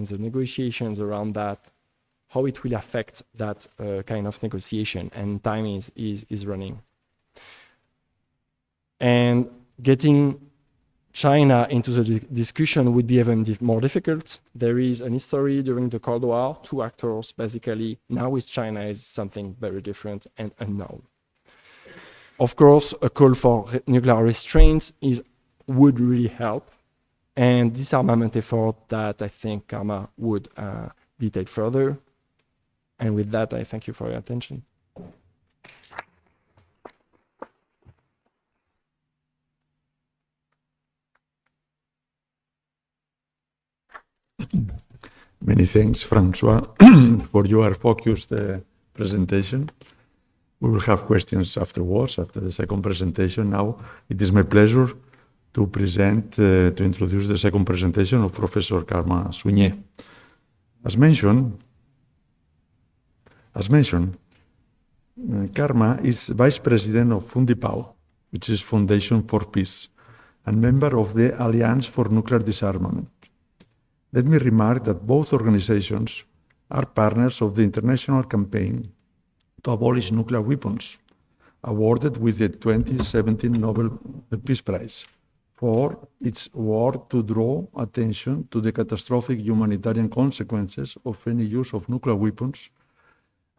the negotiations around that, how it will affect that kind of negotiation, and time is running. And getting China into the discussion would be even more difficult. There is an history during the Cold War, two actors basically. Now with China is something very different and unknown. Of course, a call for nuclear restraints would really help, and disarmament effort that I think Karma would detail further. And with that, I thank you for your attention. Many thanks, Francois, for your focused presentation. We will have questions afterwards, after the second presentation. Now, it is my pleasure to introduce the second presentation of Professor Karma Suigné. As mentioned, Karma is Vice President of Fundipau, which is Foundation for Peace, and member of the Alliance for Nuclear Disarmament. Let me remark that both organizations are partners of the international campaign to abolish nuclear weapons, awarded with the 2017 Nobel Peace Prize for its work to draw attention to the catastrophic humanitarian consequences of any use of nuclear weapons,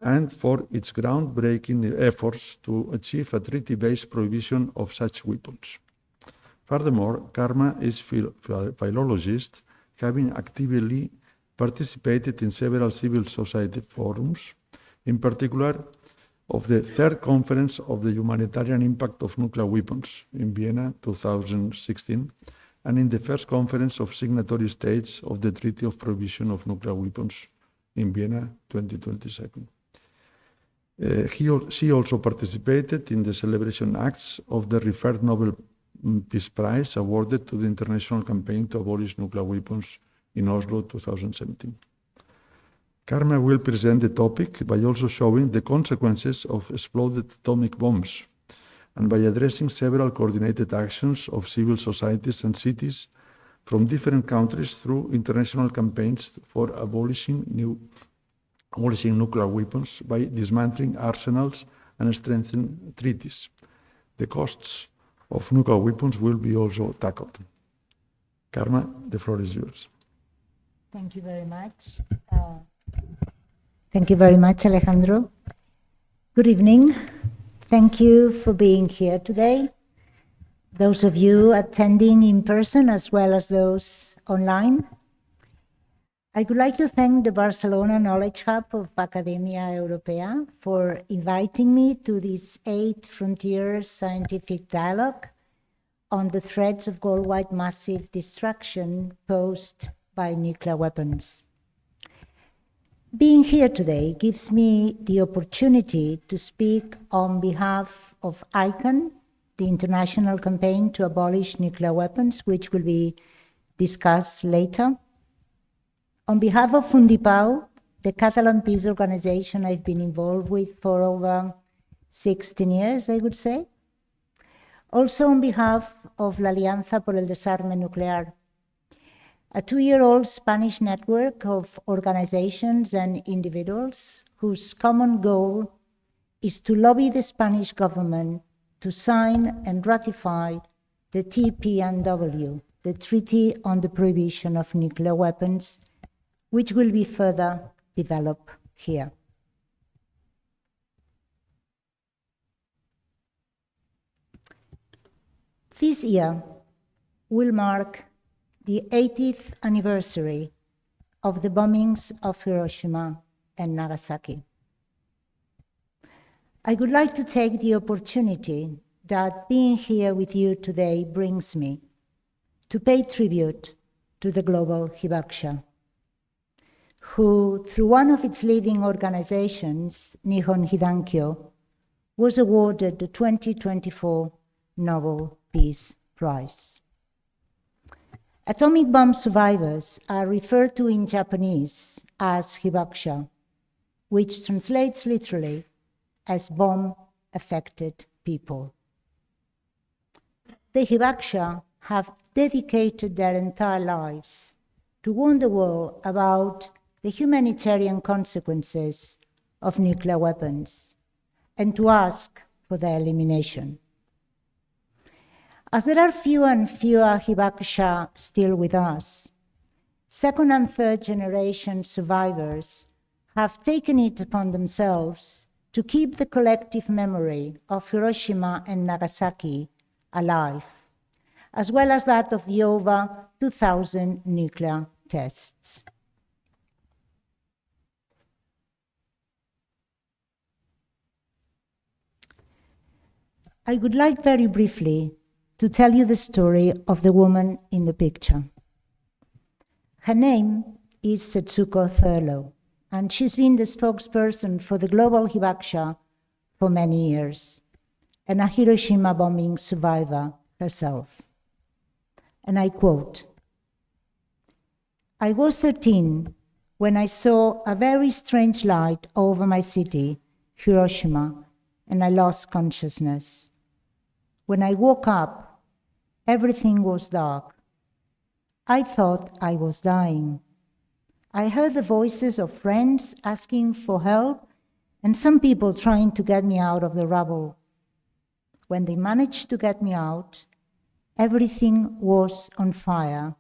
and for its groundbreaking efforts to achieve a treaty-based prohibition of such weapons. Furthermore, Karma is a philologist, having actively participated in several civil society forums, in particular of the third conference of the humanitarian impact of nuclear weapons in Vienna 2016, and in the first conference of signatory states of the Treaty of Prohibition of Nuclear Weapons in Vienna 2022. She also participated in the celebration acts of the referred Nobel Peace Prize awarded to the international campaign to abolish nuclear weapons in Oslo 2017. Karma will present the topic by also showing the consequences of exploded atomic bombs and by addressing several coordinated actions of civil societies and cities from different countries through international campaigns for abolishing nuclear weapons by dismantling arsenals and strengthening treaties. The costs of nuclear weapons will be also tackled. Karma, the floor is yours. Thank you very much. Thank you very much, Alejandro. Good evening. Thank you for being here today. Those of you attending in person as well as those online. I would like to thank the Barcelona Knowledge Hub of Academia Europea for inviting me to this 8th Frontier Scientific Dialogue on the threats of worldwide massive destruction posed by nuclear weapons. Being here today gives me the opportunity to speak on behalf of ICAN, the international campaign to abolish nuclear weapons, which will be discussed later. On behalf of Fundipau, the Catalan peace organization I've been involved with for over 16 years, I would say. Also on behalf of la Alianza por el Desarme Nuclear, a 2-year-old Spanish network of organizations and individuals whose common goal is to lobby the Spanish government to sign and ratify the TPNW, the Treaty on the Prohibition of Nuclear Weapons, which will be further developed here. This year will mark the 80th anniversary of the bombings of Hiroshima and Nagasaki. I would like to take the opportunity that being here with you today brings me to pay tribute to the global Hibakusha, who, through one of its leading organizations, Nihon Hidankyo, was awarded the 2024 Nobel Peace Prize. Atomic bomb survivors are referred to in Japanese as Hibakusha, which translates literally as bomb-affected people. The Hibakusha have dedicated their entire lives to warn the world about the humanitarian consequences of nuclear weapons and to ask for their elimination. As there are fewer and fewer Hibakusha still with us, second and third generation survivors have taken it upon themselves to keep the collective memory of Hiroshima and Nagasaki alive, as well as that of the over 2,000 nuclear tests. I would like very briefly to tell you the story of the woman in the picture. Her name is Setsuko Thurlow, and she's been the spokesperson for the Global Hibakusha for many years, and a Hiroshima bombing survivor herself. And I quote, "I was 13 when I saw a very strange light over my city, Hiroshima, and I lost consciousness. When I woke up, everything was dark. I thought I was dying. I heard the voices of friends asking for help and some people trying to get me out of the rubble. When they managed to get me out, everything was on fire,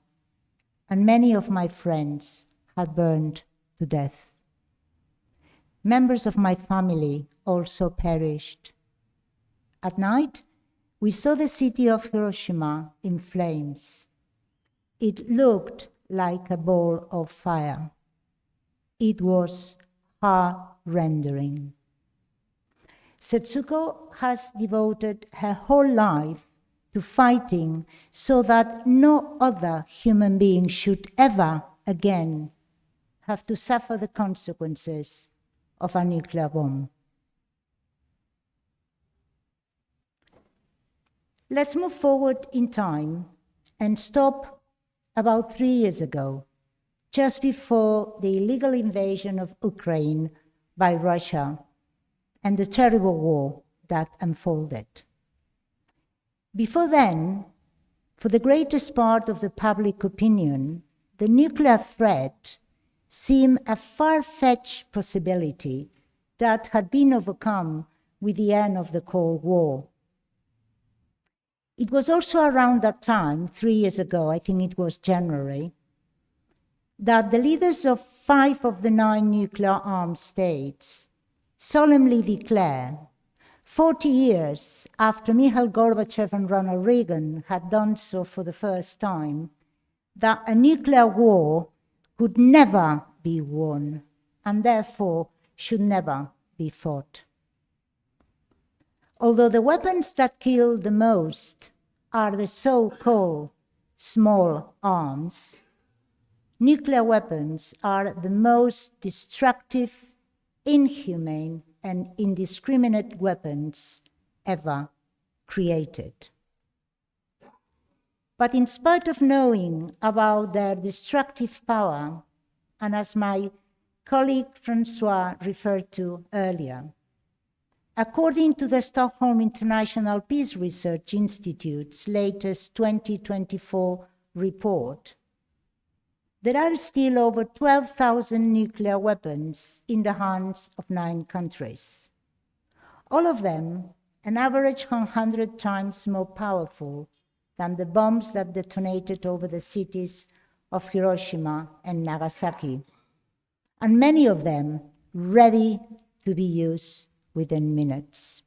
and many of my friends had burned to death. Members of my family also perished. At night, we saw the city of Hiroshima in flames. It looked like a ball of fire. It was heart-rending." Setsuko has devoted her whole life to fighting so that no other human being should ever again have to suffer the consequences of a nuclear bomb. Let's move forward in time and stop about 3 years ago, just before the illegal invasion of Ukraine by Russia and the terrible war that unfolded. Before then, for the greatest part of the public opinion, the nuclear threat seemed a far-fetched possibility that had been overcome with the end of the Cold War. It was also around that time, 3 years ago, I think it was January, that the leaders of 5 of the 9 nuclear-armed states solemnly declare, 40 years after Mikhail Gorbachev and Ronald Reagan had done so for the first time, that a nuclear war could never be won and therefore should never be fought. Although the weapons that kill the most are the so-called small arms, nuclear weapons are the most destructive, inhumane, and indiscriminate weapons ever created. But in spite of knowing about their destructive power, and as my colleague Francois referred to earlier, according to the Stockholm International Peace Research Institute's latest 2024 report, there are still over 12,000 nuclear weapons in the hands of 9 countries, all of them an average 100 times more powerful than the bombs that detonated over the cities of Hiroshima and Nagasaki, and many of them ready to be used within minutes.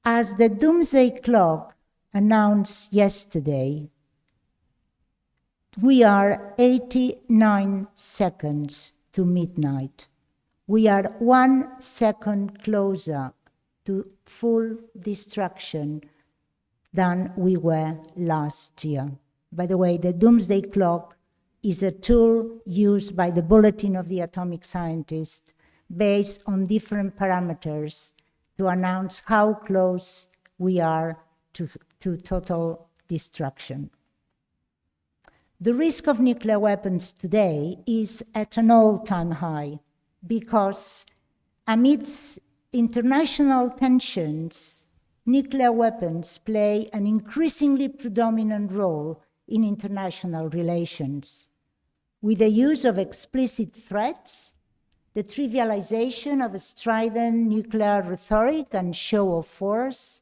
As the doomsday clock announced yesterday, we are 89 seconds to midnight. We are 1 second closer to full destruction than we were last year. By the way, the doomsday clock is a tool used by the Bulletin of the Atomic Scientist based on different parameters to announce how close we are to total destruction. The risk of nuclear weapons today is at an all-time high because amidst international tensions, nuclear weapons play an increasingly predominant role in international relations, with the use of explicit threats, the trivialization of strident nuclear rhetoric and show of force,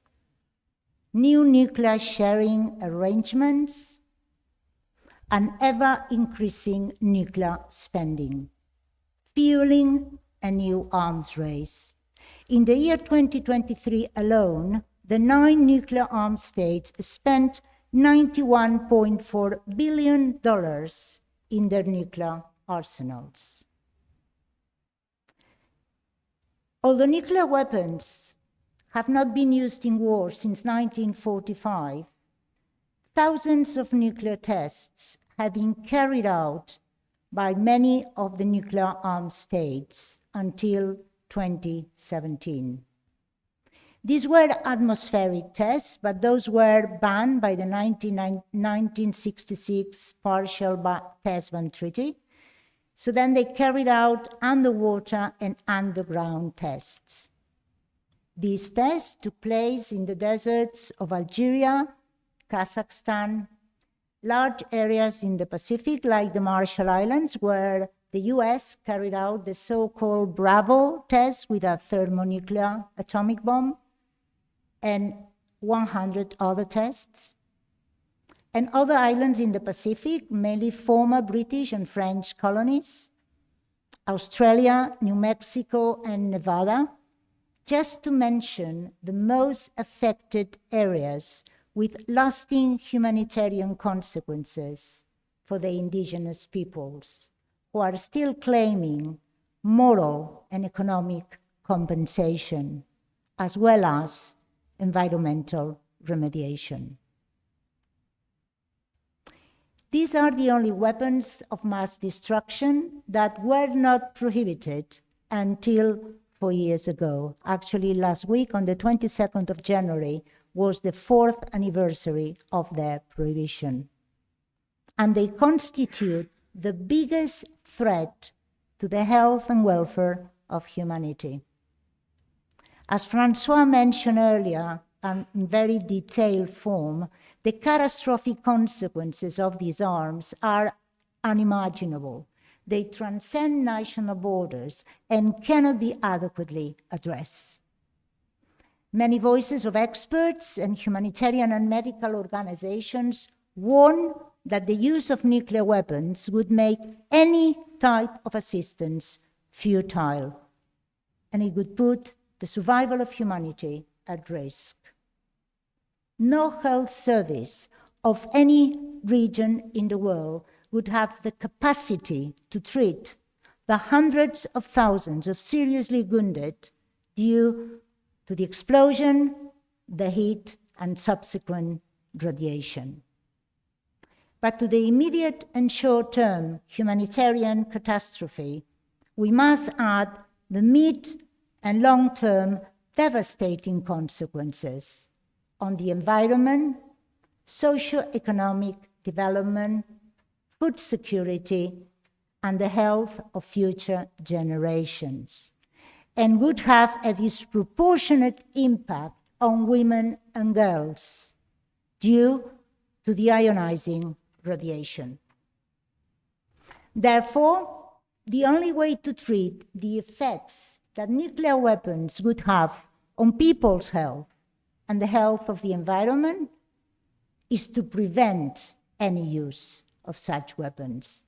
new nuclear sharing arrangements, and ever-increasing nuclear spending, fueling a new arms race. In the year 2023 alone, the 9 nuclear armed states spent $91.4 billion in their nuclear arsenals. Although nuclear weapons have not been used in war since 1945, thousands of nuclear tests have been carried out by many of the nuclear armed states until 2017. These were atmospheric tests, but those were banned by the 1966 Partial Test Ban Treaty. So then they carried out underwater and underground tests. These tests took place in the deserts of Algeria, Kazakhstan, large areas in the Pacific like the Marshall Islands, where the US carried out the so-called Bravo test with a thermonuclear atomic bomb, and 100 other tests. And other islands in the Pacific, mainly former British and French colonies, Australia, New Mexico, and Nevada, just to mention the most affected areas with lasting humanitarian consequences for the indigenous peoples, who are still claiming moral and economic compensation, as well as environmental remediation. These are the only weapons of mass destruction that were not prohibited until 4 years ago. Actually, last week, on the 22nd of January, was the 4th anniversary of their prohibition. And they constitute the biggest threat to the health and welfare of humanity. As Francois mentioned earlier, and in very detailed form, the catastrophic consequences of these arms are unimaginable. They transcend national borders and cannot be adequately addressed. Many voices of experts and humanitarian and medical organizations warn that the use of nuclear weapons would make any type of assistance futile, and it would put the survival of humanity at risk. No health service of any region in the world would have the capacity to treat the hundreds of thousands of seriously wounded due to the explosion, the heat, and subsequent radiation. But to the immediate and short-term humanitarian catastrophe, we must add the mid- and long-term devastating consequences on the environment, socio-economic development, food security, and the health of future generations, and would have a disproportionate impact on women and girls due to the ionizing radiation. Therefore, the only way to treat the effects that nuclear weapons would have on people's health and the health of the environment is to prevent any use of such weapons.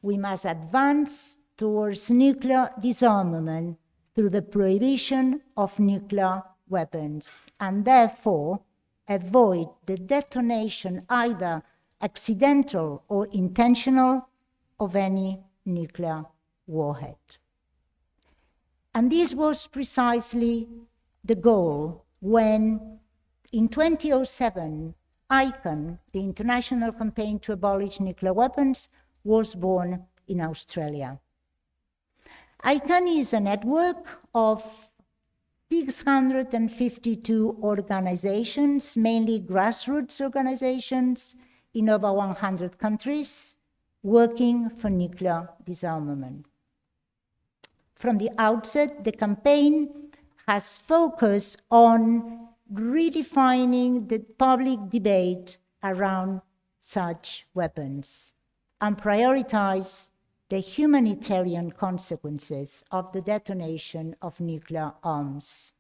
We must advance towards nuclear disarmament through the prohibition of nuclear weapons, and therefore avoid the detonation, either accidental or intentional, of any nuclear warhead. And this was precisely the goal when, in 2007, ICAN, the International Campaign to Abolish Nuclear Weapons, was born in Australia. ICAN is a network of 652 organizations, mainly grassroots organizations in over 100 countries, working for nuclear disarmament. From the outset, the campaign has focused on redefining the public debate around such weapons and prioritize the humanitarian consequences of the detonation of nuclear arms.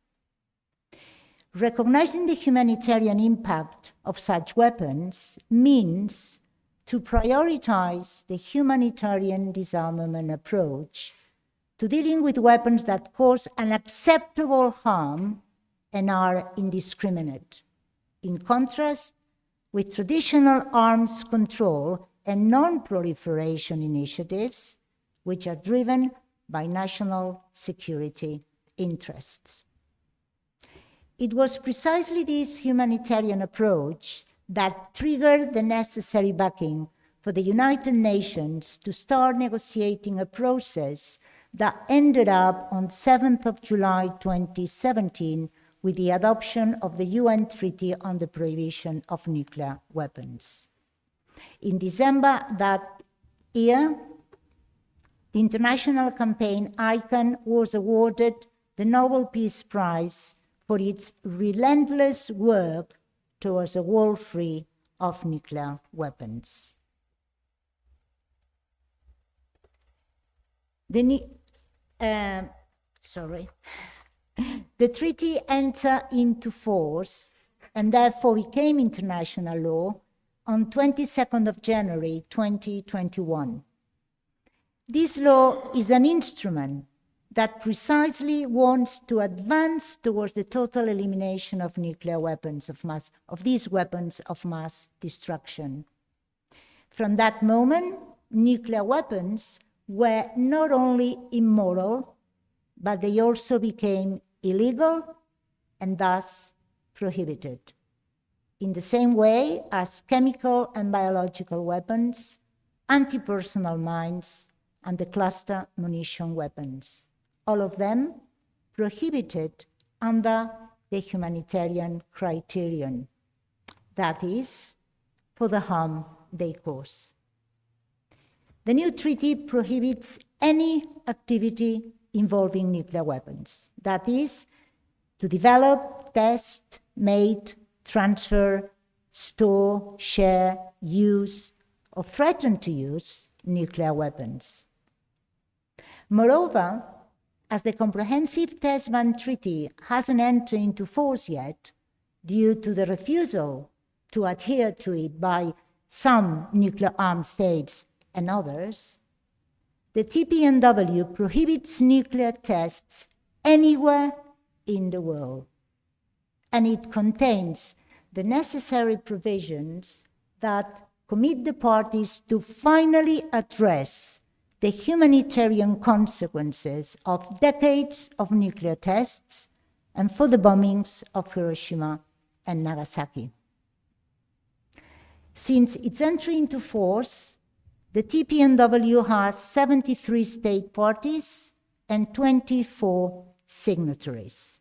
Recognizing the humanitarian impact of such weapons means to prioritize the humanitarian disarmament approach to dealing with weapons that cause unacceptable harm and are indiscriminate, in contrast with traditional arms control and non-proliferation initiatives, which are driven by national security interests. It was precisely this humanitarian approach that triggered the necessary backing for the United Nations to start negotiating a process that ended up on 7th of July 2017 with the adoption of the UN Treaty on the Prohibition of Nuclear Weapons. In December that year, the international campaign ICAN was awarded the Nobel Peace Prize for its relentless work towards a world free of nuclear weapons. The treaty entered into force and therefore became international law on 22nd of January 2021. This law is an instrument that precisely wants to advance towards the total elimination of nuclear weapons of these weapons of mass destruction. From that moment, nuclear weapons were not only immoral, but they also became illegal and thus prohibited, in the same way as chemical and biological weapons, anti-personnel mines, and the cluster munition weapons, all of them prohibited under the humanitarian criterion, that is, for the harm they cause. The new treaty prohibits any activity involving nuclear weapons, that is, to develop, test, make, transfer, store, share, use, or threaten to use nuclear weapons. Moreover, as the Comprehensive Test Ban Treaty hasn't entered into force yet, due to the refusal to adhere to it by some nuclear-armed states and others, the TPNW prohibits nuclear tests anywhere in the world, and it contains the necessary provisions that commit the parties to finally address the humanitarian consequences of decades of nuclear tests and for the bombings of Hiroshima and Nagasaki. Since its entry into force, the TPNW has 73 state parties and 24 signatories.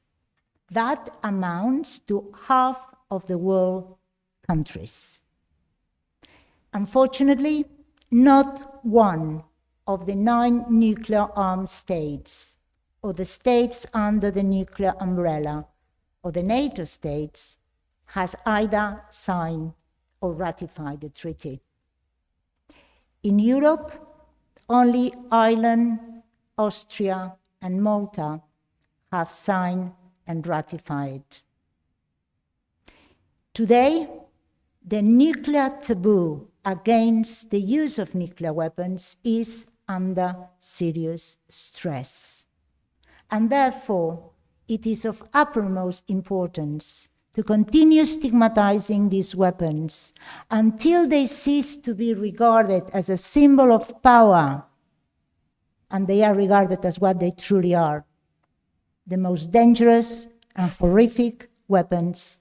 That amounts to half of the world countries. Unfortunately, not one of the 9 nuclear-armed states, or the states under the nuclear umbrella, or the NATO states, has either signed or ratified the treaty. In Europe, only Ireland, Austria, and Malta have signed and ratified. Today, the nuclear taboo against the use of nuclear weapons is under serious stress. And therefore, it is of uppermost importance to continue stigmatizing these weapons until they cease to be regarded as a symbol of power, and they are regarded as what they truly are, the most dangerous and horrific weapons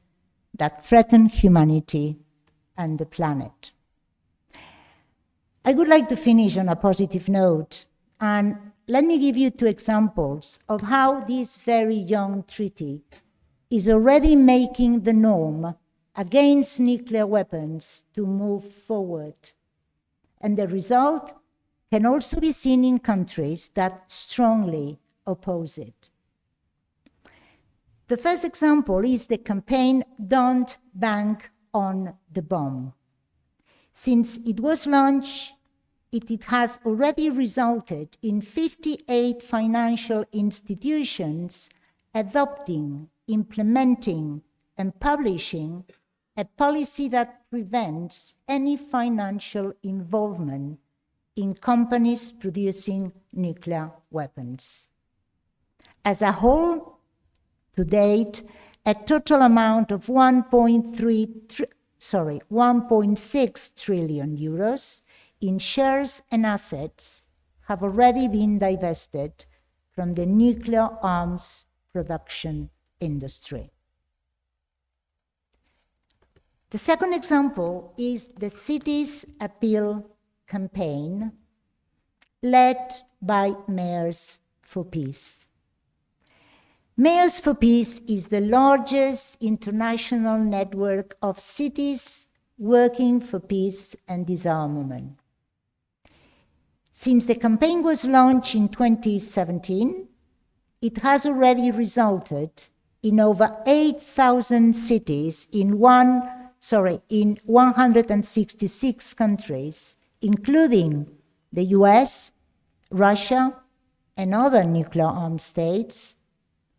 that threaten humanity and the planet. I would like to finish on a positive note, and let me give you 2 examples of how this very young treaty is already making the norm against nuclear weapons to move forward. And the result can also be seen in countries that strongly oppose it. The first example is the campaign Don't Bank on the Bomb. Since it was launched, it has already resulted in 58 financial institutions adopting, implementing, and publishing a policy that prevents any financial involvement in companies producing nuclear weapons. As a whole, to date, a total amount of 1.6 trillion euros in shares and assets have already been divested from the nuclear arms production industry. The second example is the Cities Appeal campaign led by Mayors for Peace. Mayors for Peace is the largest international network of cities working for peace and disarmament. Since the campaign was launched in 2017, it has already resulted in over 8,000 cities in 166 countries, including the US, Russia, and other nuclear armed states,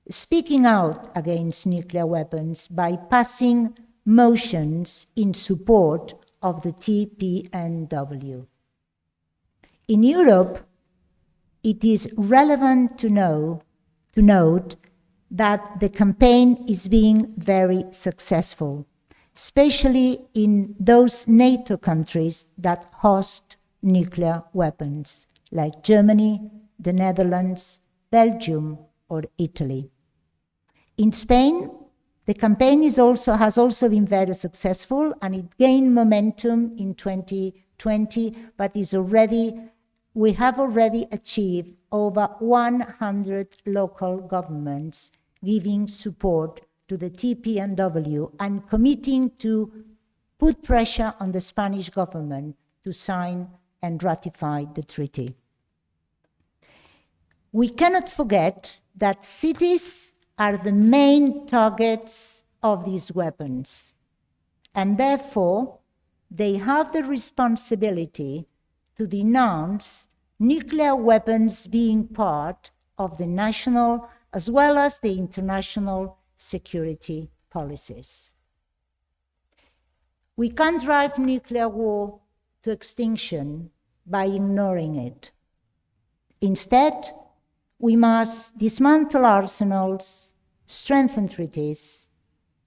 speaking out against nuclear weapons by passing motions in support of the TPNW. In Europe, it is relevant to note that the campaign is being very successful, especially in those NATO countries that host nuclear weapons, like Germany, the Netherlands, Belgium, or Italy. In Spain, the campaign has also been very successful, and it gained momentum in 2020, but we have already achieved over 100 local governments giving support to the TPNW and committing to put pressure on the Spanish government to sign and ratify the treaty. We cannot forget that cities are the main targets of these weapons, and therefore they have the responsibility to denounce nuclear weapons being part of the national as well as the international security policies. We can't drive nuclear war to extinction by ignoring it. Instead, we must dismantle arsenals, strengthen treaties,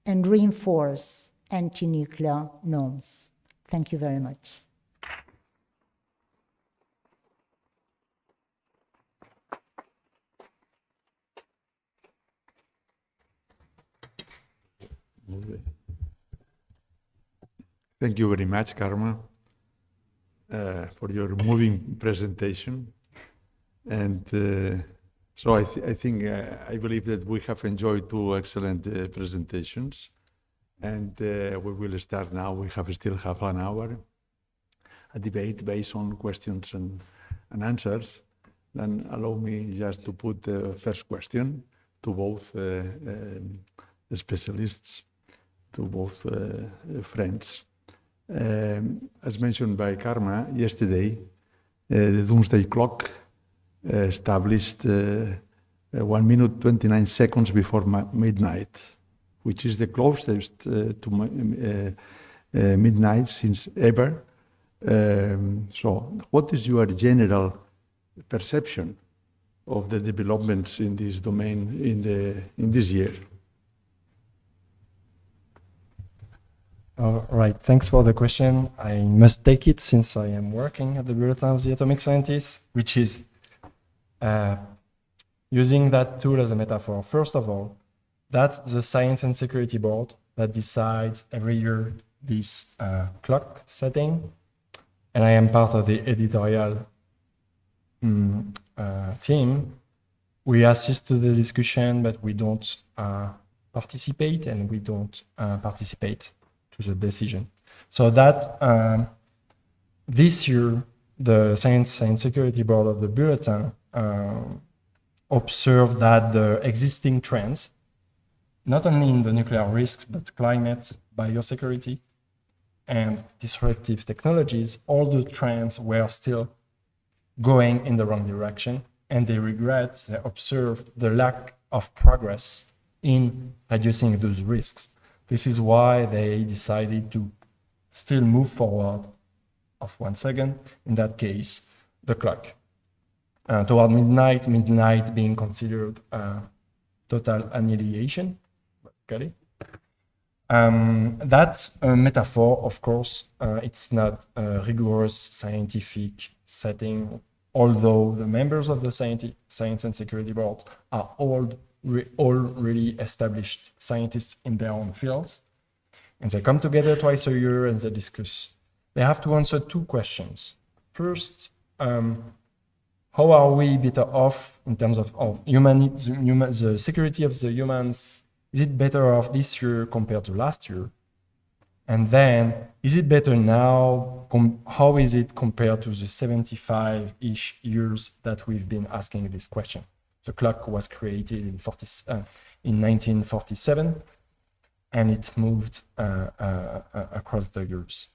and reinforce anti-nuclear norms. Thank you very much. Thank you very much, Karma, for your moving presentation. And so I believe that we have enjoyed two excellent presentations. And we will start now. We have still half an hour, a debate based on questions and answers. Then allow me just to put the first question to both specialists, to both friends. As mentioned by Karma yesterday, the Doomsday Clock established 1 minute 29 seconds before midnight, which is the closest to midnight since ever. So what is your general perception of the developments in this domain in this year? All right, thanks for the question. I must take it since I am working at the Bulletin of the Atomic Scientists, which is using that tool as a metaphor. First of all, that's the Science and Security Board that decides every year this clock setting. And I am part of the editorial team. We assist to the discussion, but we don't participate, and we don't participate to the decision. So that this year, the Science and Security Board of the Bulletin observed that the existing trends, not only in the nuclear risks, but climate, biosecurity, and disruptive technologies, all the trends were still going in the wrong direction, and they observed the lack of progress in reducing those risks. This is why they decided to still move forward of 1 second, in that case, the clock. Toward midnight being considered total annihilation, basically. That's a metaphor, of course. It's not a rigorous scientific setting, although the members of the Science and Security Board are all really established scientists in their own fields. And they come together twice a year and they discuss. They have to answer 2 questions. First, how are we better off in terms of the security of the humans? Is it better off this year compared to last year? And then, is it better now? How is it compared to the 75-ish years that we've been asking this question? The clock was created in 1947, and it moved across the years.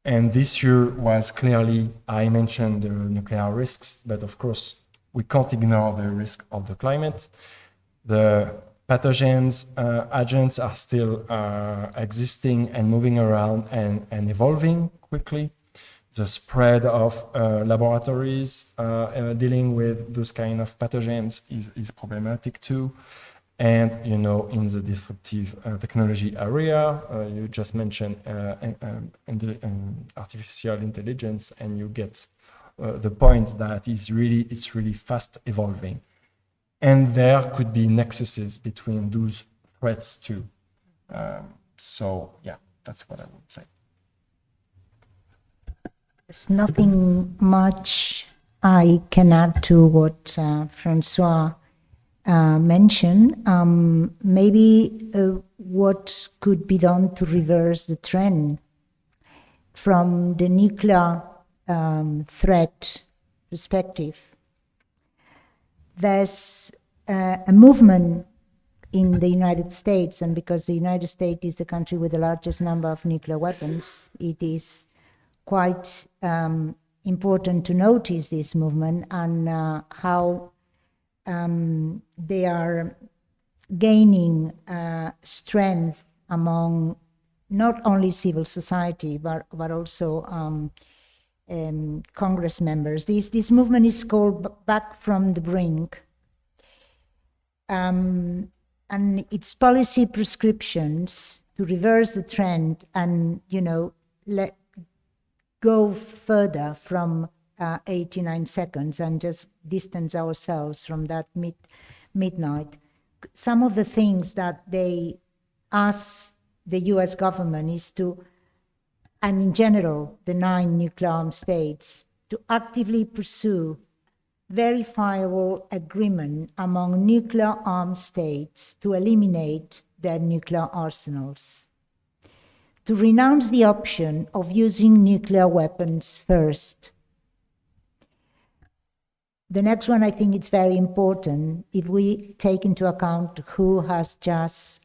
And this year was clearly, I mentioned the nuclear risks, but of course, we can't ignore the risk of the climate. The pathogens, agents are still existing and moving around and evolving quickly. The spread of laboratories dealing with those kind of pathogens is problematic too. And, you know, in the disruptive technology area, you just mentioned artificial intelligence, and you get the point that it's really fast evolving. And there could be nexuses between those threats too. So, yeah, that's what I would say. There's nothing much I can add to what Francois mentioned. Maybe what could be done to reverse the trend from the nuclear threat perspective. There's a movement in the United States, and because the United States is the country with the largest number of nuclear weapons, it is quite important to notice this movement and how they are gaining strength among not only civil society but also Congress members. This movement is called Back from the Brink, and its policy prescriptions to reverse the trend and, you know, let go further from 89 seconds and just distance ourselves from that midnight. Some of the things that they ask the US government is to, and in general, the 9 nuclear armed states, to actively pursue verifiable agreement among nuclear armed states to eliminate their nuclear arsenals, to renounce the option of using nuclear weapons first. The next one, I think it's very important if we take into account who has just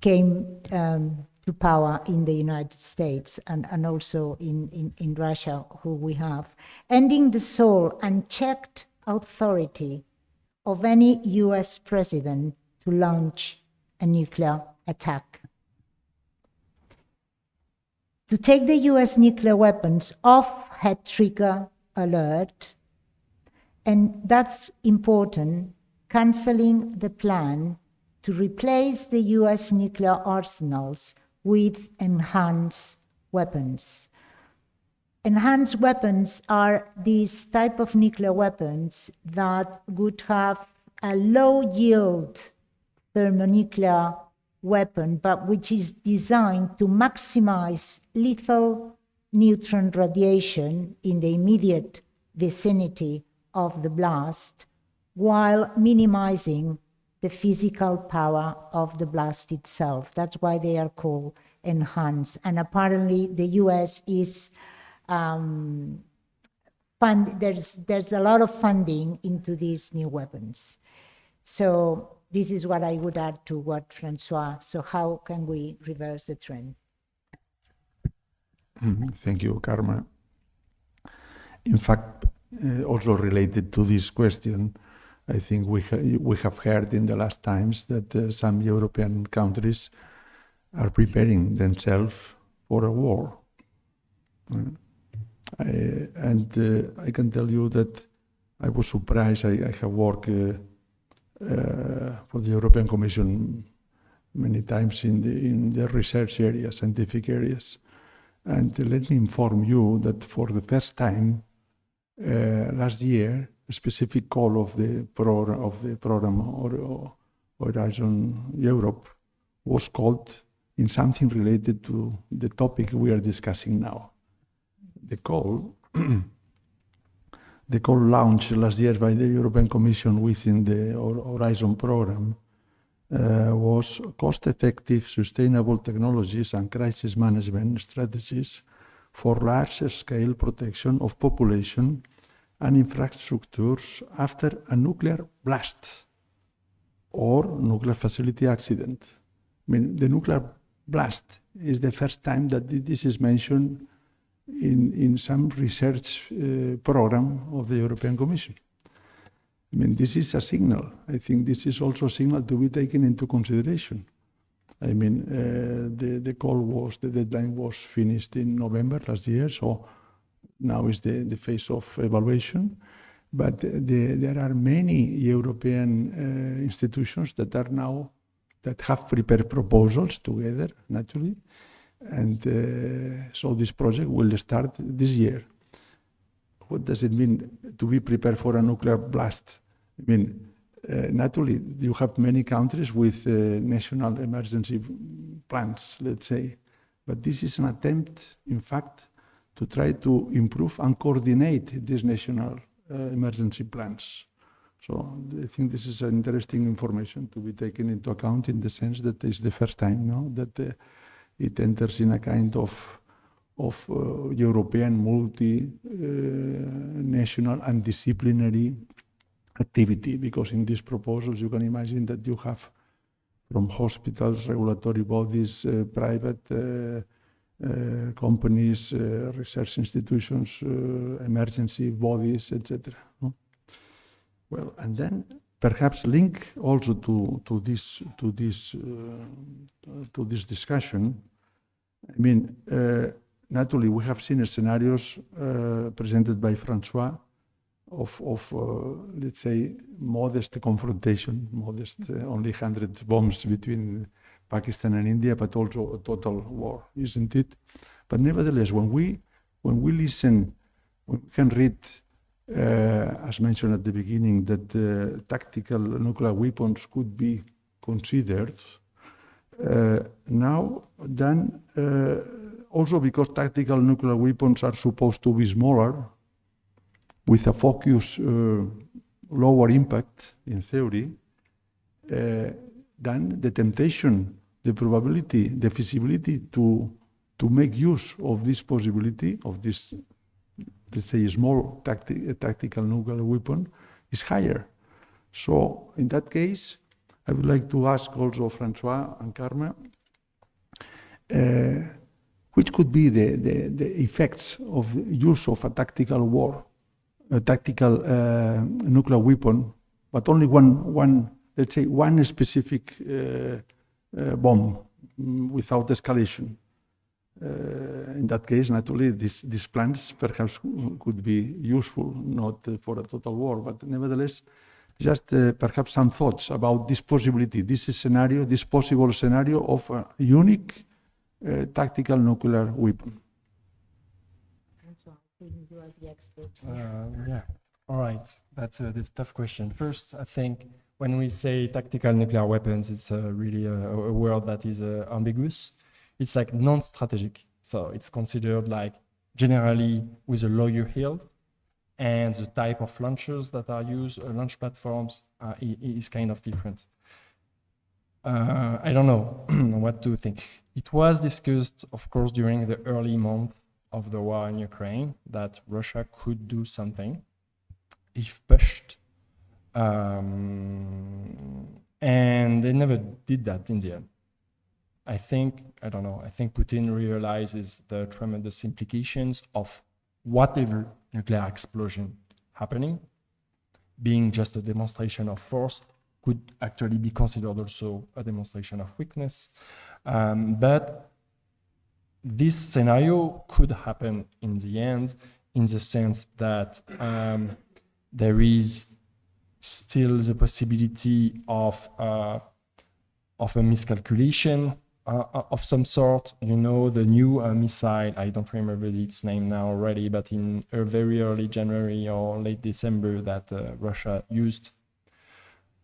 came to power in the United States and also in Russia, who we have. Ending the sole unchecked authority of any US president to launch a nuclear attack. To take the US nuclear weapons off head trigger alert, and that's important, canceling the plan to replace the US nuclear arsenals with enhanced weapons. Enhanced weapons are these type of nuclear weapons that would have a low yield thermonuclear weapon, but which is designed to maximize lethal neutron radiation in the immediate vicinity of the blast, while minimizing the physical power of the blast itself. That's why they are called enhanced. And apparently the US is, there's a lot of funding into these new weapons. So this is what I would add to what Francois. So how can we reverse the trend? Thank you, Karma. In fact, also related to this question, I think we have heard in the last times that some European countries are preparing themselves for a war. I can tell you that I was surprised. I have worked for the European Commission many times in the research areas, scientific areas. And let me inform you that for the first time last year, a specific call of the program Horizon Europe was called in something related to the topic we are discussing now. The call launched last year by the European Commission within the Horizon program was cost-effective, sustainable technologies and crisis management strategies for large-scale protection of population and infrastructures after a nuclear blast or nuclear facility accident. I mean, the nuclear blast is the first time that this is mentioned in some research program of the European Commission. I mean, this is a signal. I think this is also a signal to be taken into consideration. I mean, the deadline was finished in November last year, so now is the phase of evaluation. But there are many European institutions that have prepared proposals together, naturally. And so this project will start this year. What does it mean to be prepared for a nuclear blast? I mean, naturally, you have many countries with national emergency plans, let's say. But this is an attempt, in fact, to try to improve and coordinate these national emergency plans. So I think this is an interesting information to be taken into account in the sense that it's the first time that it enters in a kind of European multi-national and disciplinary activity, because in these proposals you can imagine that you have from hospitals, regulatory bodies, private companies, research institutions, emergency bodies, etc. Well, and then perhaps link also to this discussion. I mean, naturally, we have seen scenarios presented by Francois of let's say, modest confrontation, only 100 bombs between Pakistan and India, but also a total war, isn't it? But nevertheless, when we listen, we can read, as mentioned at the beginning, that tactical nuclear weapons could be considered. Also because tactical nuclear weapons are supposed to be smaller, with a focus, lower impact, in theory, then the temptation, the probability, the feasibility to make use of this possibility, of this, let's say, small tactical nuclear weapon, is higher. So in that case, I would like to ask also Francois and Carme, which could be the effects of use of a tactical nuclear weapon, but only one, let's say, one specific bomb without escalation. In that case, naturally, these plans perhaps could be useful, not for a total war, but nevertheless, just perhaps some thoughts about this possibility, this scenario, this possible scenario of a unique tactical nuclear weapon. You are the expert. Yeah, all right. That's a tough question. First, I think when we say tactical nuclear weapons, it's really a word that is ambiguous. It's like non-strategic. So it's considered like generally with a lower yield, and the type of launchers that are used, launch platforms, is kind of different. I don't know what to think. It was discussed, of course, during the early month of the war in Ukraine that Russia could do something if pushed. And And they never did that in the end. I think Putin realizes the tremendous implications of whatever nuclear explosion happening, being just a demonstration of force, could actually be considered also a demonstration of weakness. But this scenario could happen in the end, in the sense that there is still the possibility of a miscalculation of some sort. You know, the new missile, I don't remember its name now already, but in very early January or late December that Russia used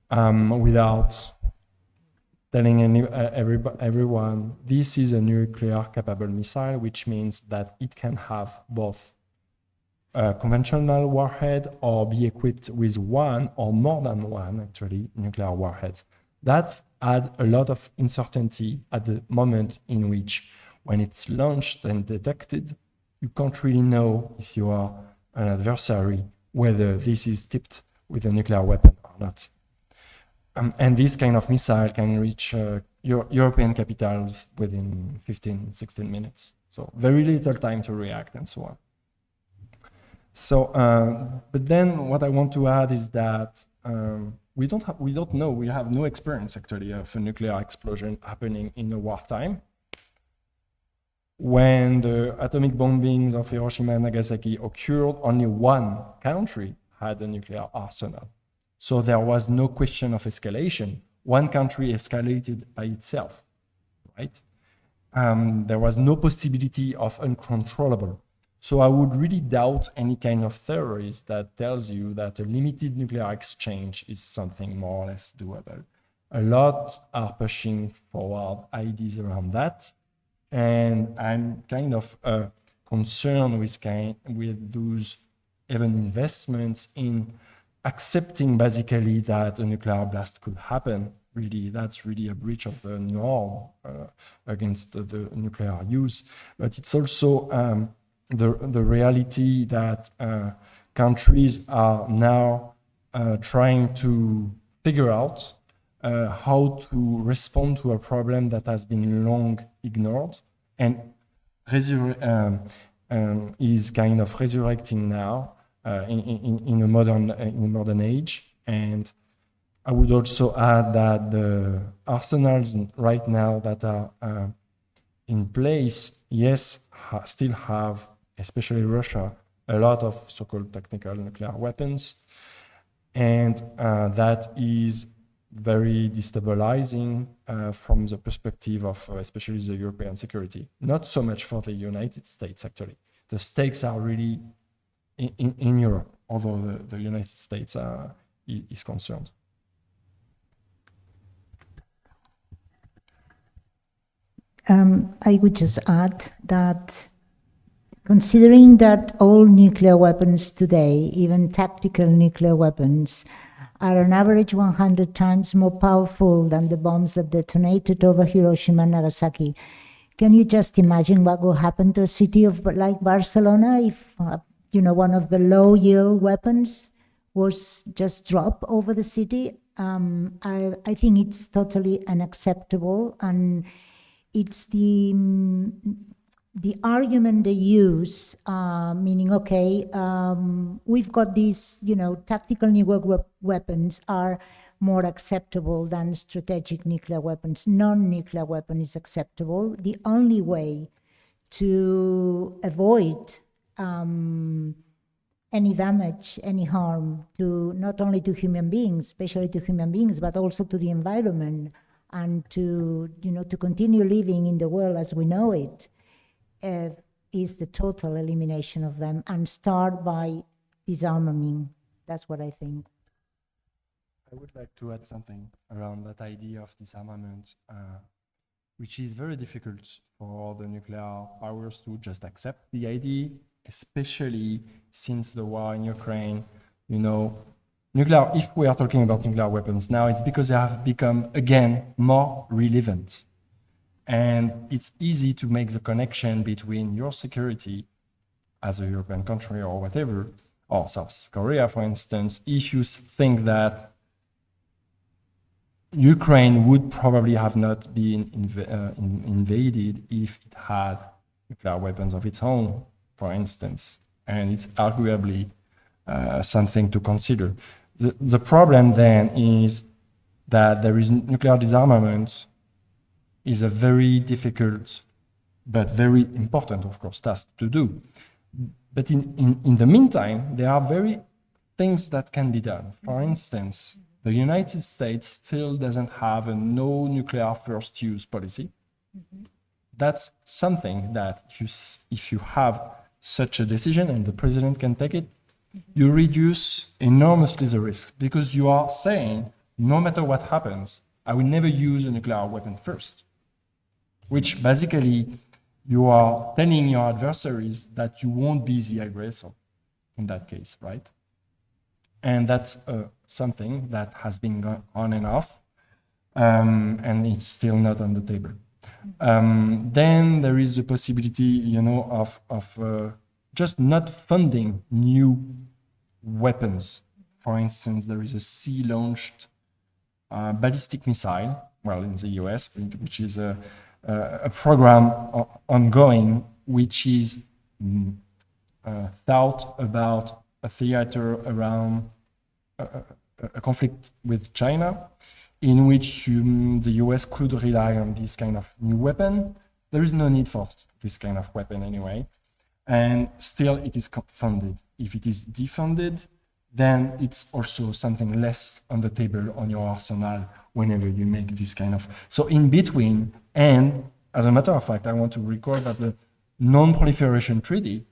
without telling everyone, this is a nuclear capable missile, which means that it can have both a conventional warhead or be equipped with one or more than one, actually, nuclear warheads. That adds a lot of uncertainty at the moment in which, when it's launched and detected, you can't really know if you are an adversary, whether this is tipped with a nuclear weapon or not. And this kind of missile can reach European capitals within 15, 16 minutes. So very little time to react and so on. So, but then what I want to add is that we don't know, we have no experience actually of a nuclear explosion happening in a wartime. When the atomic bombings of Hiroshima and Nagasaki occurred, only one country had a nuclear arsenal. So there was no question of escalation. One country escalated by itself, right? There was no possibility of uncontrollable. So I would really doubt any kind of theories that tells you that a limited nuclear exchange is something more or less doable. A lot are pushing forward ideas around that. And I'm kind of concerned with those even investments in accepting basically that a nuclear blast could happen. Really, that's really a breach of the norm against the nuclear use. But it's also the reality that countries are now trying to figure out how to respond to a problem that has been long ignored and is kind of resurrecting now in a modern age. And I would also add that the arsenals right now that are in place, yes, still have, especially Russia, a lot of so-called tactical nuclear weapons. And that is very destabilizing from the perspective of especially the European security. Not so much for the United States, actually. The stakes are really in Europe, although the United States is concerned. I would just add that considering that all nuclear weapons today, even tactical nuclear weapons, are on average 100 times more powerful than the bombs that detonated over Hiroshima and Nagasaki, can you just imagine what will happen to a city like Barcelona if one of the low-yield weapons was just dropped over the city? I think it's totally unacceptable, and it's the argument they use, meaning, okay, we've got these, tactical nuclear weapons are more acceptable than strategic nuclear weapons. Non-nuclear weapon is acceptable. The only way to avoid any damage, any harm to not only to human beings, especially to human beings, but also to the environment, and to continue living in the world as we know it, is the total elimination of them, and start by disarming. That's what I think. I would like to add something around that idea of disarmament, which is very difficult for the nuclear powers to just accept the idea, especially since the war in Ukraine. Nuclear, if we are talking about nuclear weapons now, it's because they have become, again, more relevant. And it's easy to make the connection between your security as a European country or whatever, or South Korea, for instance, if you think that Ukraine would probably have not been invaded if it had nuclear weapons of its own, for instance. And it's arguably something to consider. The problem then is that there is nuclear disarmament is a very difficult but very important, of course, task to do. But in the meantime, there are very things that can be done. For instance, the United States still doesn't have a no nuclear first use policy. That's something that if you have such a decision and the president can take it, you reduce enormously the risk, because you are saying, no matter what happens, I will never use a nuclear weapon first, which basically you are telling your adversaries that you won't be the aggressor in that case, right? And that's something that has been going on and off, and it's still not on the table. Then there is the possibility, of just not funding new weapons. For instance, there is a sea-launched ballistic missile, well, in the US, which is a program ongoing, which is thought about a theater around a conflict with China, in which the US could rely on this kind of new weapon. There is no need for this kind of weapon anyway, and still it is funded. If it is defunded, then it's also something less on the table on your arsenal whenever you make this kind of... So in between, and as a matter of fact, I want to recall that the Non-Proliferation Treaty,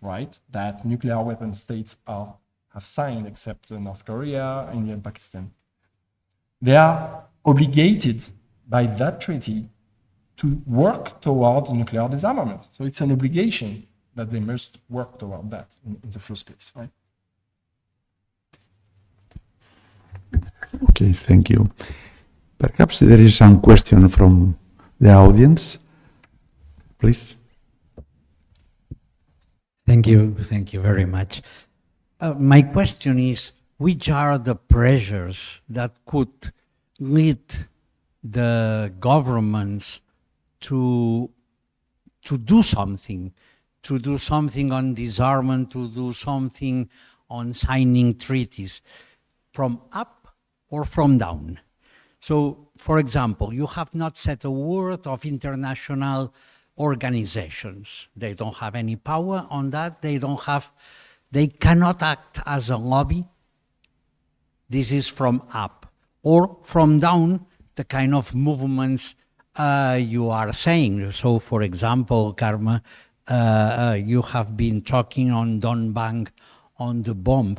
right, that nuclear weapon states have signed, except North Korea, India, and Pakistan, they are obligated by that treaty to work toward nuclear disarmament. So it's an obligation that they must work toward that in the first place, right? Okay, thank you. Perhaps there is some question from the audience. Please. Thank you very much. My question is, which are the pressures that could lead the governments to do something on disarmament, to do something on signing treaties, from up or from down? So, for example, you have not said a word of international organizations. They don't have any power on that. They cannot act as a lobby. This is from up. Or from down, the kind of movements you are saying. So, for example, Karma, you have been talking on Donbank, on the bomb.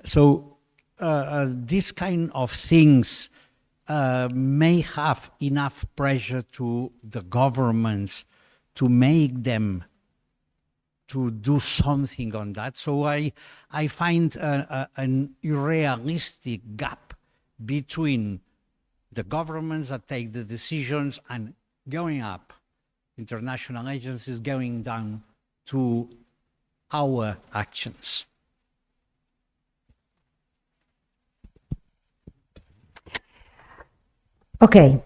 So, this kind of things may have enough pressure to the governments to make them to do something on that. So I find an unrealistic gap between the governments that take the decisions and going up, international agencies going down to our actions. Okay.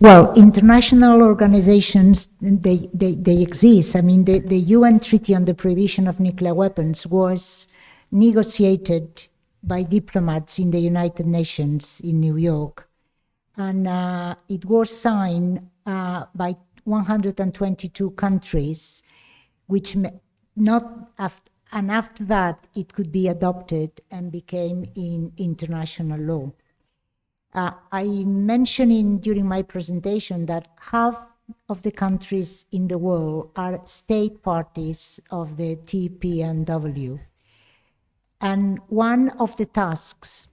Well, international organizations, they exist. I mean, the UN Treaty on the Prohibition of Nuclear Weapons was negotiated by diplomats in the United Nations in New York. And it was signed by 122 countries, which and after that, it could be adopted and became in international law. I mentioned during my presentation that half of the countries in the world are state parties of the TPNW. And one of the tasks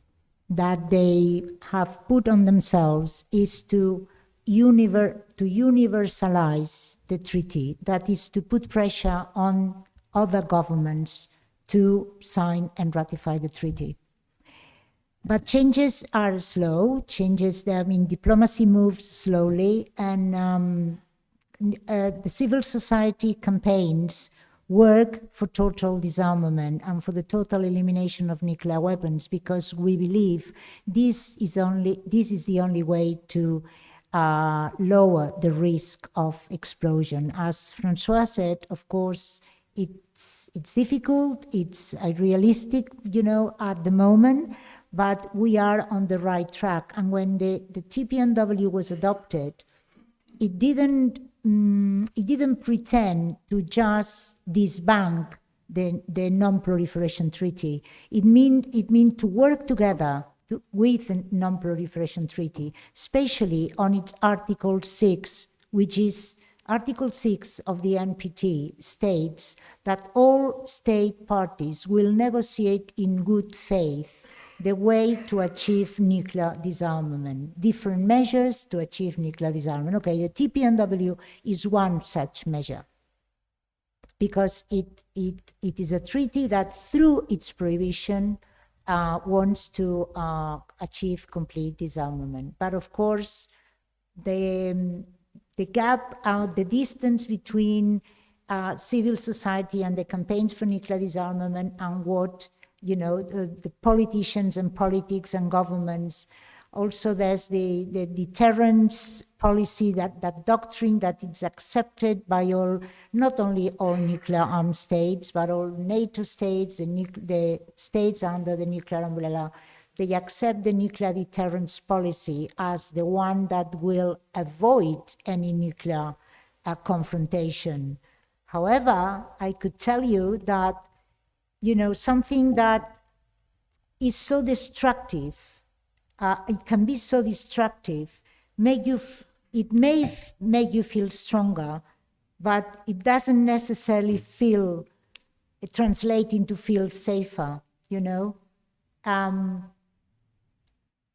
that they have put on themselves is to universalize the treaty. That is to put pressure on other governments to sign and ratify the treaty. But changes are slow. Diplomacy moves slowly, and the civil society campaigns work for total disarmament and for the total elimination of nuclear weapons, because we believe this is the only way to lower the risk of explosion. As Francois said, of course, it's difficult, it's realistic, at the moment, but we are on the right track. And when the TPNW was adopted, it didn't pretend to just disband the Non-Proliferation Treaty. It mean to work together with the Non-Proliferation Treaty, especially on its Article 6, which is Article 6 of the NPT states that all state parties will negotiate in good faith the way to achieve nuclear disarmament, different measures to achieve nuclear disarmament. Okay, the TPNW is one such measure, because it is a treaty that through its prohibition wants to achieve complete disarmament. But of course, the gap, the distance between civil society and the campaigns for nuclear disarmament and what the politicians and politics and governments. Also, there's the deterrence policy, that doctrine that is accepted by not only all nuclear armed states, but all NATO states, the states under the nuclear umbrella. They accept the nuclear deterrence policy as the one that will avoid any nuclear confrontation. However, I could tell you that something that is so destructive, it can be so destructive, it may make you feel stronger, but it doesn't necessarily translate into feel safer,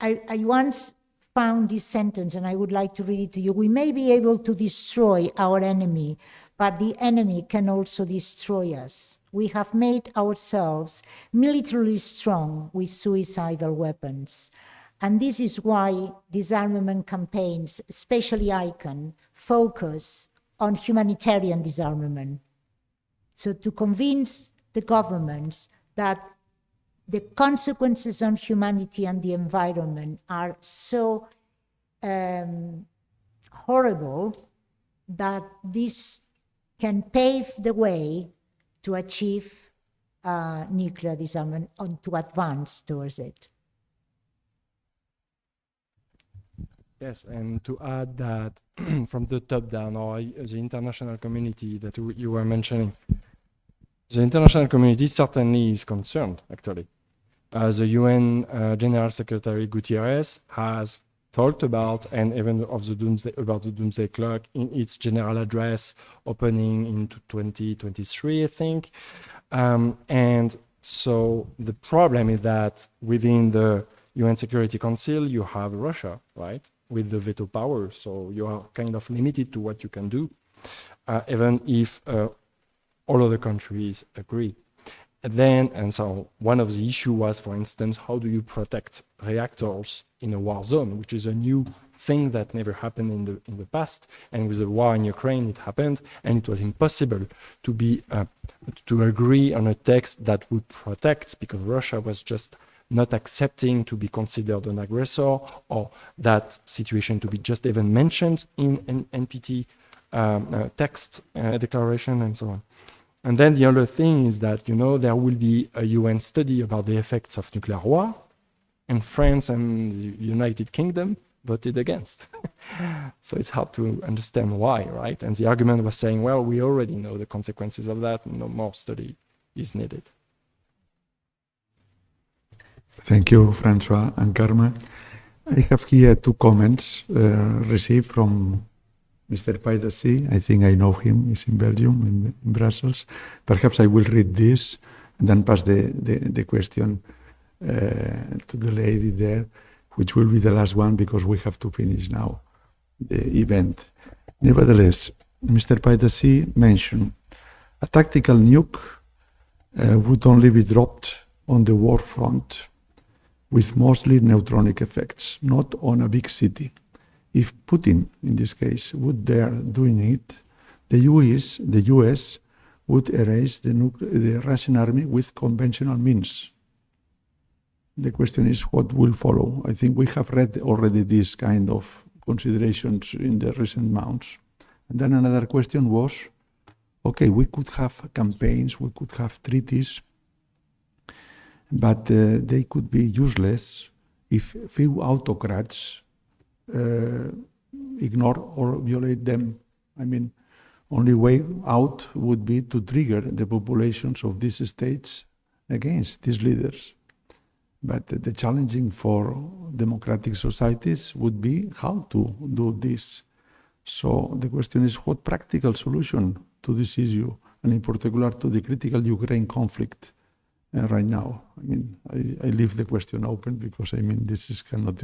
I once found this sentence, and I would like to read it to you. We may be able to destroy our enemy, but the enemy can also destroy us. We have made ourselves militarily strong with suicidal weapons. And this is why disarmament campaigns, especially ICAN, focus on humanitarian disarmament. So to convince the governments that the consequences on humanity and the environment are so horrible that this can pave the way to achieve nuclear disarmament and to advance towards it. Yes, and to add that from the top down, or the international community that you were mentioning, the international community certainly is concerned, actually. The UN General Secretary Guterres has talked about, and even about the doomsday clock in its general address opening in 2023, I think. And so the problem is that within the UN Security Council, you have Russia, right, with the veto power. So you are kind of limited to what you can do, even if all other countries agree. And so one of the issues was, for instance, how do you protect reactors in a war zone, which is a new thing that never happened in the past. And with the war in Ukraine, it happened, and it was impossible to agree on a text that would protect, because Russia was just not accepting to be considered an aggressor, or that situation to be just even mentioned in an NPT text declaration, and so on. And then the other thing is that, there will be a UN study about the effects of nuclear war, and France and the United Kingdom voted against. So it's hard to understand why, right? And the argument was saying, well, we already know the consequences of that, no more study is needed. Thank you, Francois and Carmen. I have here two comments received from Mr. Paidassi. I think I know him. He's in Belgium, in Brussels. Perhaps I will read this and then pass the question to the lady there, which will be the last one because we have to finish now the event. Nevertheless, Mr. Paidassi mentioned a tactical nuke would only be dropped on the war front with mostly neutronic effects, not on a big city. If Putin, in this case, would dare doing it, the US would erase the Russian army with conventional means. The question is what will follow. I think we have read already these kind of considerations in the recent months. And then another question was, okay, we could have campaigns, we could have treaties, but they could be useless if few autocrats ignore or violate them. I mean, only way out would be to trigger the populations of these states against these leaders. But the challenging for democratic societies would be how to do this. So the question is what practical solution to this issue, and in particular to the critical Ukraine conflict right now. I mean, I leave the question open because I mean this cannot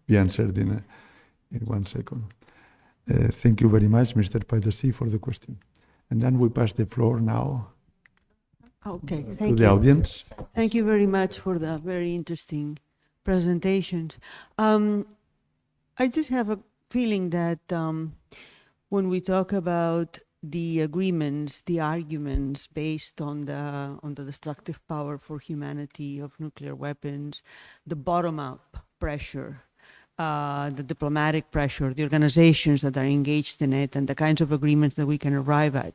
be answered in 1 second. Thank you very much, Mr. Paidersi, for the question. And then we pass the floor now Okay, to the audience. Thank you very much for the very interesting presentations. I just have a feeling that when we talk about the agreements, the arguments based on the destructive power for humanity of nuclear weapons, the bottom-up pressure, the diplomatic pressure, the organizations that are engaged in it, and the kinds of agreements that we can arrive at.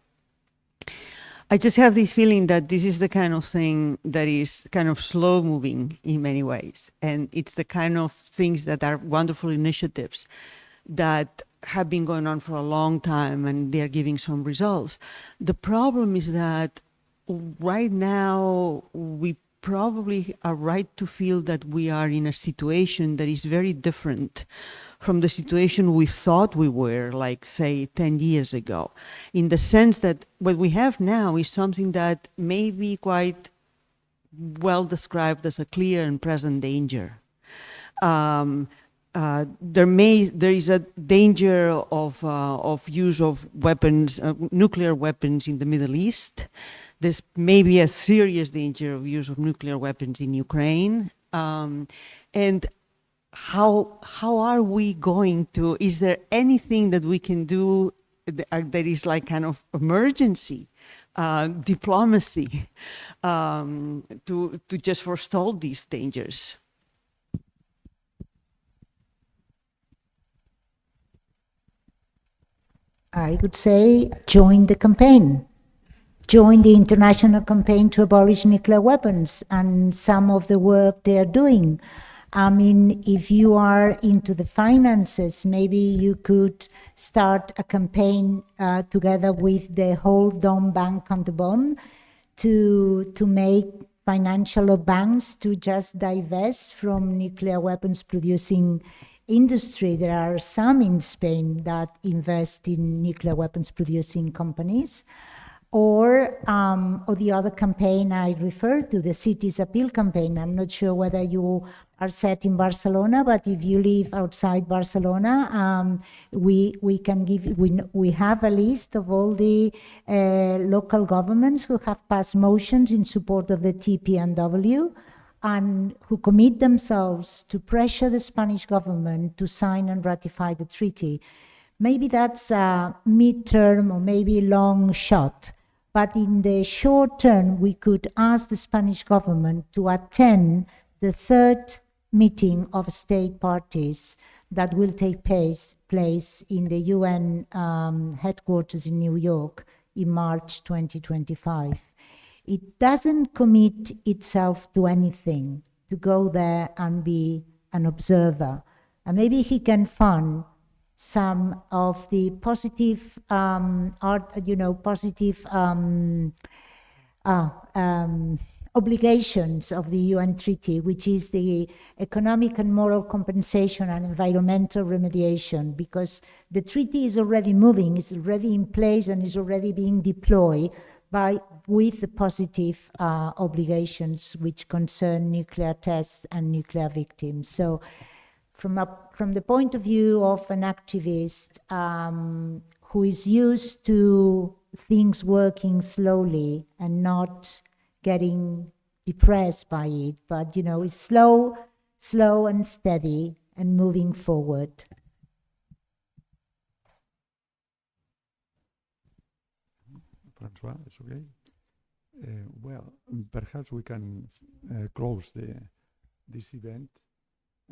I just have this feeling that this is the kind of thing that is kind of slow moving in many ways. And it's the kind of things that are wonderful initiatives that have been going on for a long time and they're giving some results. The problem is that right now we probably are right to feel that we are in a situation that is very different from the situation we thought we were, like, say, 10 years ago, in the sense that what we have now is something that may be quite well described as a clear and present danger. There is a danger of use of weapons, nuclear weapons in the Middle East. There's maybe a serious danger of use of nuclear weapons in Ukraine. And how are we going to, is there anything that we can do that is like kind of emergency, diplomacy, to just forestall these dangers? I would say join the campaign. Join the international campaign to abolish nuclear weapons and some of the work they are doing. I mean, if you are into the finances, maybe you could start a campaign together with the whole Dom Bank on the Bomb to make financial banks to just divest from nuclear weapons producing industry. There are some in Spain that invest in nuclear weapons producing companies. Or the other campaign I referred to, the Cities Appeal campaign. I'm not sure whether you are set in Barcelona, but if you live outside Barcelona, we have a list of all the local governments who have passed motions in support of the TPNW and who commit themselves to pressure the Spanish government to sign and ratify the treaty. Maybe that's a mid-term or maybe long shot. But in the short term, we could ask the Spanish government to attend the third meeting of state parties that will take place in the UN headquarters in New York in March 2025. It doesn't commit itself to anything, to go there and be an observer. And maybe he can fund some of the positive obligations of the UN treaty, which is the economic and moral compensation and environmental remediation, because the treaty is already moving, is already in place, and is already being deployed with the positive obligations which concern nuclear tests and nuclear victims. So from the point of view of an activist who is used to things working slowly and not getting depressed by it, but is slow and steady and moving forward. Francois, it's okay. Well, perhaps we can close this event.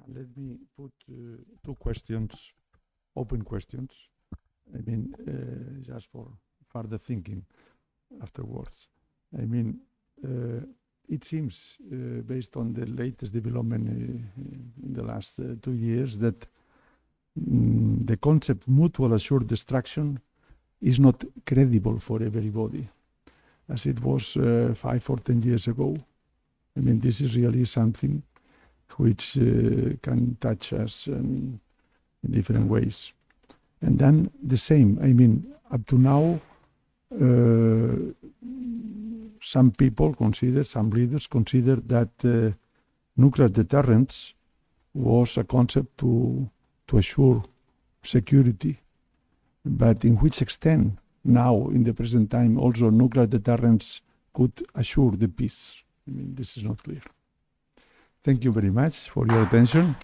And let me put two questions, open questions. I mean, just for further thinking afterwards. I mean, it seems, based on the latest development in the last 2 years, that the concept mutual assured destruction is not credible for everybody, as it was 5 or 10 years ago. I mean, this is really something which can touch us in different ways. And then the same, I mean, up to now, some people consider, some leaders consider that nuclear deterrence was a concept to assure security. But in which extent now, in the present time, also nuclear deterrence could assure the peace? I mean, this is not clear. Thank you very much for your attention.